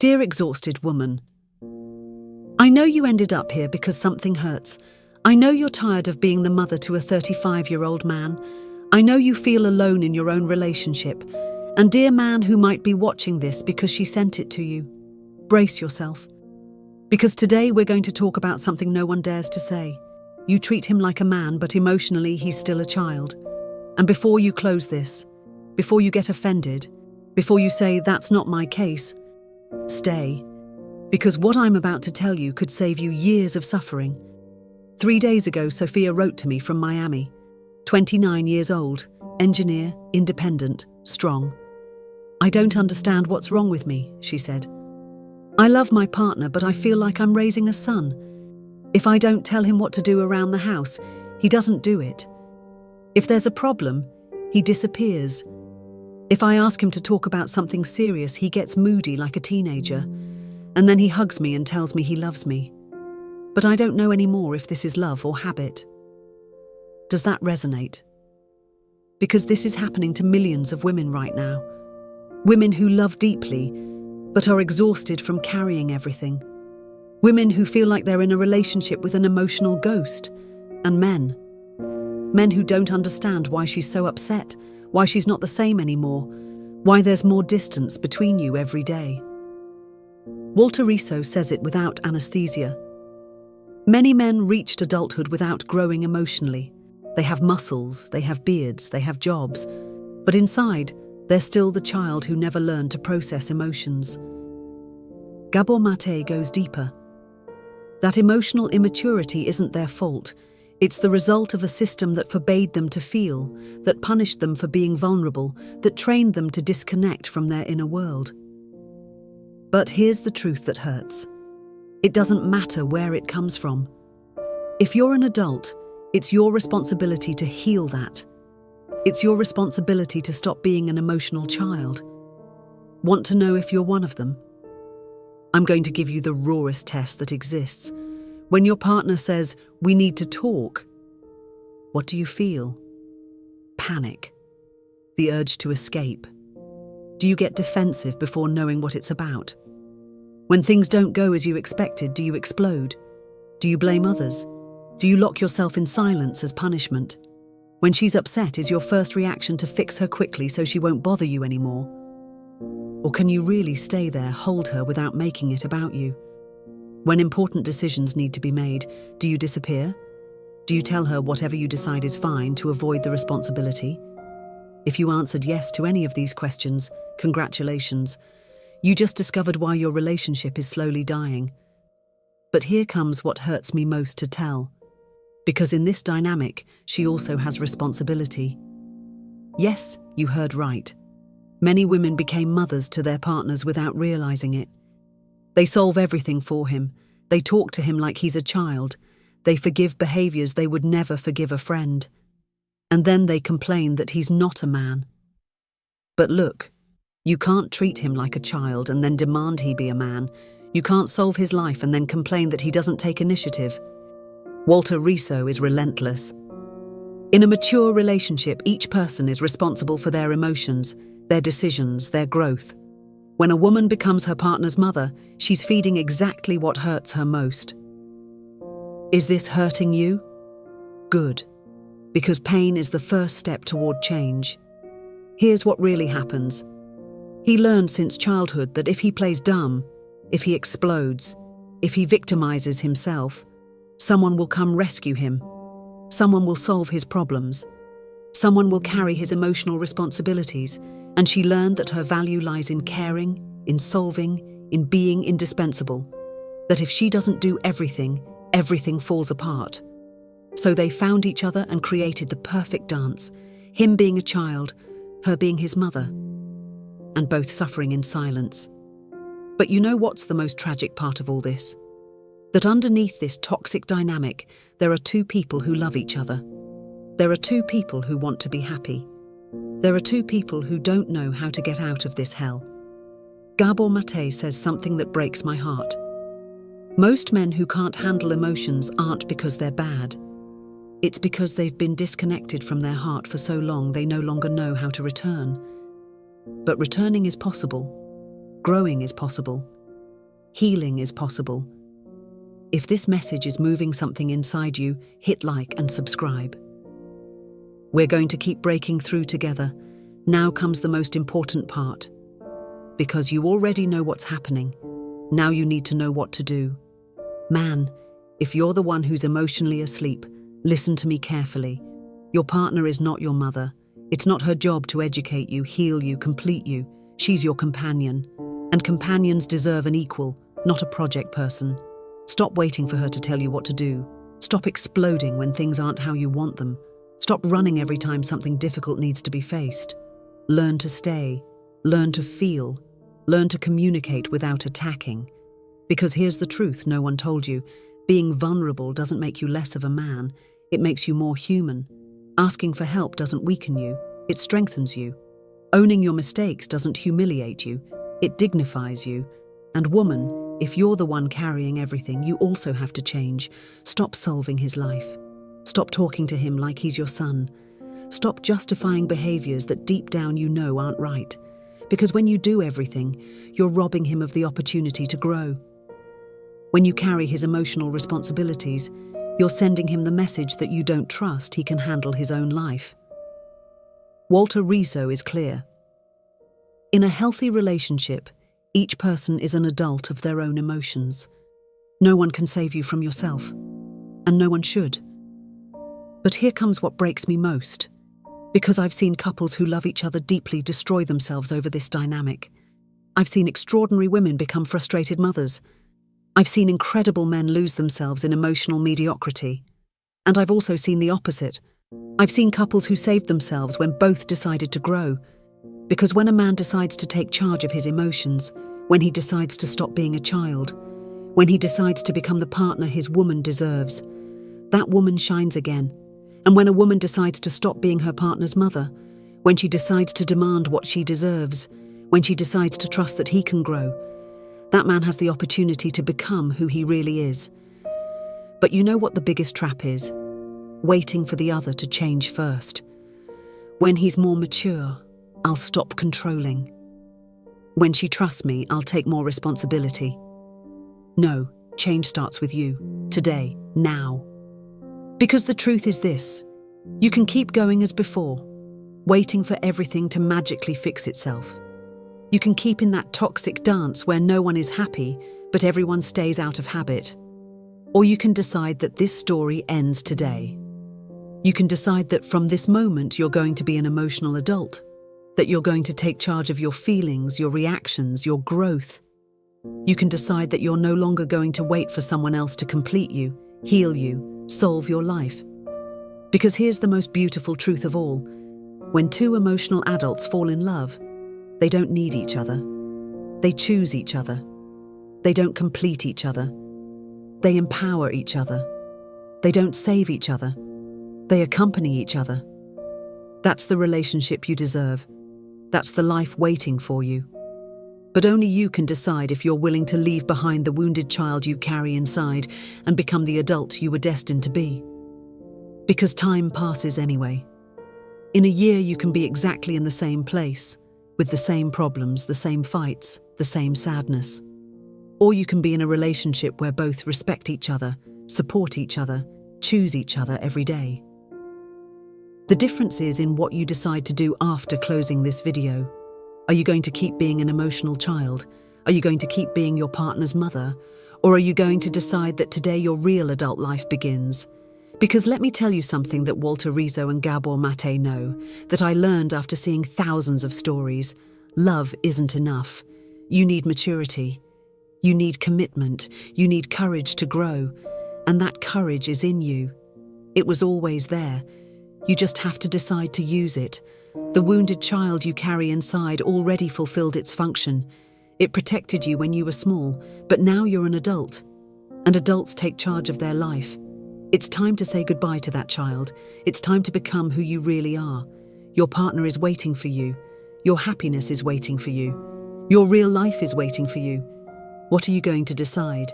Dear exhausted woman, I know you ended up here because something hurts. I know you're tired of being the mother to a 35-year-old man. I know you feel alone in your own relationship. And dear man who might be watching this because she sent it to you, brace yourself. Because today we're going to talk about something no one dares to say. You treat him like a man, but emotionally he's still a child. And before you close this, before you get offended, before you say that's not my case, stay. Because what I'm about to tell you could save you years of suffering. 3 days ago, Sophia wrote to me from Miami. 29 years old, engineer, independent, strong. I don't understand what's wrong with me, she said. I love my partner, but I feel like I'm raising a son. If I don't tell him what to do around the house, he doesn't do it. If there's a problem, he disappears. If I ask him to talk about something serious, he gets moody like a teenager. And then he hugs me and tells me he loves me. But I don't know anymore if this is love or habit. Does that resonate? Because this is happening to millions of women right now. Women who love deeply, but are exhausted from carrying everything. Women who feel like they're in a relationship with an emotional ghost. And men. Men who don't understand why she's so upset, why she's not the same anymore, why there's more distance between you every day. Walter Riso says it without anesthesia. Many men reached adulthood without growing emotionally. They have muscles, they have beards, they have jobs, but inside, they're still the child who never learned to process emotions. Gabor Mate goes deeper. That emotional immaturity isn't their fault. It's the result of a system that forbade them to feel, that punished them for being vulnerable, that trained them to disconnect from their inner world. But here's the truth that hurts. It doesn't matter where it comes from. If you're an adult, it's your responsibility to heal that. It's your responsibility to stop being an emotional child. Want to know if you're one of them? I'm going to give you the rawest test that exists. When your partner says, "We need to talk," what do you feel? Panic. The urge to escape. Do you get defensive before knowing what it's about? When things don't go as you expected, do you explode? Do you blame others? Do you lock yourself in silence as punishment? When she's upset, is your first reaction to fix her quickly so she won't bother you anymore? Or can you really stay there, hold her without making it about you? When important decisions need to be made, do you disappear? Do you tell her whatever you decide is fine to avoid the responsibility? If you answered yes to any of these questions, congratulations. You just discovered why your relationship is slowly dying. But here comes what hurts me most to tell. Because in this dynamic, she also has responsibility. Yes, you heard right. Many women became mothers to their partners without realizing it. They solve everything for him. They talk to him like he's a child. They forgive behaviors they would never forgive a friend. And then they complain that he's not a man. But look, you can't treat him like a child and then demand he be a man. You can't solve his life and then complain that he doesn't take initiative. Walter Riso is relentless. In a mature relationship, each person is responsible for their emotions, their decisions, their growth. When a woman becomes her partner's mother, she's feeding exactly what hurts her most. Is this hurting you? Good. Because pain is the first step toward change. Here's what really happens. He learned since childhood that if he plays dumb, if he explodes, if he victimizes himself, someone will come rescue him. Someone will solve his problems. Someone will carry his emotional responsibilities. And she learned that her value lies in caring, in solving, in being indispensable. That if she doesn't do everything, everything falls apart. So they found each other and created the perfect dance, him being a child, her being his mother, and both suffering in silence. But you know what's the most tragic part of all this? That underneath this toxic dynamic, there are two people who love each other. There are two people who want to be happy. There are two people who don't know how to get out of this hell. Gabor Mate says something that breaks my heart. Most men who can't handle emotions aren't because they're bad. It's because they've been disconnected from their heart for so long they no longer know how to return. But returning is possible. Growing is possible. Healing is possible. If this message is moving something inside you, hit like and subscribe. We're going to keep breaking through together. Now comes the most important part. Because you already know what's happening, now you need to know what to do. Man, if you're the one who's emotionally asleep, listen to me carefully. Your partner is not your mother. It's not her job to educate you, heal you, complete you. She's your companion. And companions deserve an equal, not a project person. Stop waiting for her to tell you what to do. Stop exploding when things aren't how you want them. Stop running every time something difficult needs to be faced. Learn to stay. Learn to feel. Learn to communicate without attacking. Because here's the truth no one told you. Being vulnerable doesn't make you less of a man. It makes you more human. Asking for help doesn't weaken you. It strengthens you. Owning your mistakes doesn't humiliate you. It dignifies you. And woman, if you're the one carrying everything, you also have to change. Stop solving his life. Stop talking to him like he's your son. Stop justifying behaviors that deep down you know aren't right. Because when you do everything, you're robbing him of the opportunity to grow. When you carry his emotional responsibilities, you're sending him the message that you don't trust he can handle his own life. Walter Rizzo is clear. In a healthy relationship, each person is an adult of their own emotions. No one can save you from yourself, and no one should. But here comes what breaks me most. Because I've seen couples who love each other deeply destroy themselves over this dynamic. I've seen extraordinary women become frustrated mothers. I've seen incredible men lose themselves in emotional mediocrity. And I've also seen the opposite. I've seen couples who saved themselves when both decided to grow. Because when a man decides to take charge of his emotions, when he decides to stop being a child, when he decides to become the partner his woman deserves, that woman shines again. And when a woman decides to stop being her partner's mother, when she decides to demand what she deserves, when she decides to trust that he can grow, that man has the opportunity to become who he really is. But you know what the biggest trap is? Waiting for the other to change first. When he's more mature, I'll stop controlling. When she trusts me, I'll take more responsibility. No, change starts with you. Today, now. Because the truth is this, you can keep going as before, waiting for everything to magically fix itself. You can keep in that toxic dance where no one is happy, but everyone stays out of habit. Or you can decide that this story ends today. You can decide that from this moment you're going to be an emotional adult, that you're going to take charge of your feelings, your reactions, your growth. You can decide that you're no longer going to wait for someone else to complete you, heal you, solve your life. Because here's the most beautiful truth of all. When two emotional adults fall in love, they don't need each other. They choose each other. They don't complete each other. They empower each other. They don't save each other. They accompany each other. That's the relationship you deserve. That's the life waiting for you. But only you can decide if you're willing to leave behind the wounded child you carry inside and become the adult you were destined to be. Because time passes anyway. In a year you can be exactly in the same place, with the same problems, the same fights, the same sadness. Or you can be in a relationship where both respect each other, support each other, choose each other every day. The difference is in what you decide to do after closing this video. Are you going to keep being an emotional child? Are you going to keep being your partner's mother? Or are you going to decide that today your real adult life begins? Because let me tell you something that Walter Rizzo and Gabor Mate know, that I learned after seeing thousands of stories. Love isn't enough. You need maturity. You need commitment. You need courage to grow. And that courage is in you. It was always there. You just have to decide to use it. The wounded child you carry inside already fulfilled its function. It protected you when you were small, but now you're an adult. And adults take charge of their life. It's time to say goodbye to that child. It's time to become who you really are. Your partner is waiting for you. Your happiness is waiting for you. Your real life is waiting for you. What are you going to decide?